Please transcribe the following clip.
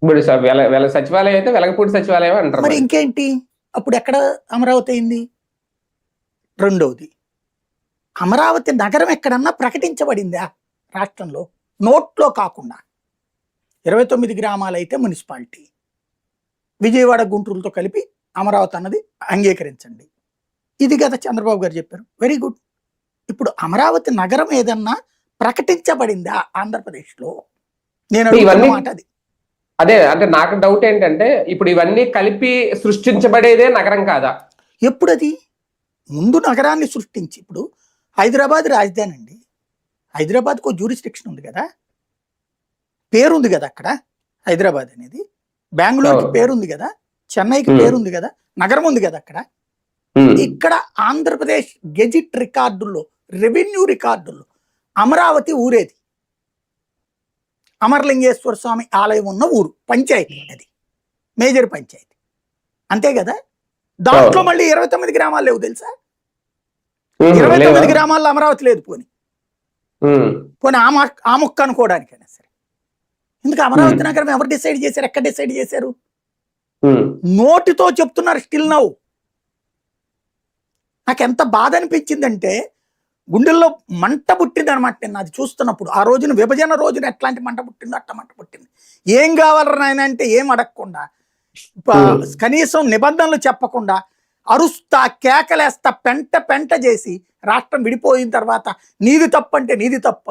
ఇప్పుడు సచివాలయం అయితే వెలగపూడి సచివాలయం అంటారు మరి ఇంకేంటి అప్పుడు ఎక్కడ అమరావతి అయింది? రెండవది, అమరావతి నగరం ఎక్కడన్నా ప్రకటించబడిందా రాష్ట్రంలో? నోట్లో కాకుండా 29 గ్రామాలైతే మున్సిపాలిటీ, విజయవాడ గుంటూరుతో కలిపి అమరావతి అన్నది అంగీకరించండి. ఇది కదా చంద్రబాబు గారు చెప్పారు. Very good. ఇప్పుడు అమరావతి నగరం ఏదన్నా ప్రకటించబడిందా ఆంధ్రప్రదేశ్లో? నేను అడుగుతున్న మాట అది. అదే అంటే నాకు డౌట్ ఏంటంటే ఇప్పుడు ఇవన్నీ కలిపి సృష్టించబడేదే నగరం కాదా? ఎప్పుడది? ముందు నగరాన్ని సృష్టించి, ఇప్పుడు హైదరాబాద్ రాజధాని అండి. హైదరాబాద్కు ఒక జ్యూరిస్డిక్షన్ ఉంది కదా, పేరుంది కదా అక్కడ హైదరాబాద్ అనేది. బెంగళూరుకి పేరుంది కదా, చెన్నైకి పేరుంది కదా, నగరం ఉంది కదా అక్కడ. ఇక్కడ ఆంధ్రప్రదేశ్ గెజిట్ రికార్డుల్లో, రెవెన్యూ రికార్డుల్లో అమరావతి ఊరేది. అమరలింగేశ్వర స్వామి ఆలయం ఉన్న ఊరు, పంచాయతీ అది, మేజర్ పంచాయతీ, అంతే కదా. దాంట్లో మళ్ళీ 29 గ్రామాలు లేవు తెలుసా? 29 గ్రామాల్లో అమరావతి లేదు. పోనీ ఆ ముక్క అనుకోవడానికైనా సరే. ఎందుకు అమరావతి నగరం ఎవరు డిసైడ్ చేశారు? ఎక్కడ డిసైడ్ చేశారు? నోటితో చెప్తున్నారు స్టిల్ నౌ. నాకు ఎంత బాధ అనిపించిందంటే గుండెల్లో మంట పుట్టింది అనమాట నేను అది చూస్తున్నప్పుడు. ఆ రోజున, విభజన రోజున ఎట్లాంటి మంట పుట్టిందో అట్లా మంట పుట్టింది. ఏం కావాలరా నాయన అంటే ఏం అడగకుండా, కనీసం నిబంధనలు చెప్పకుండా అరుస్తా, కేకలేస్తా, పెంట చేసి రాష్ట్రం విడిపోయిన తర్వాత నీది తప్పంటే నీది తప్పు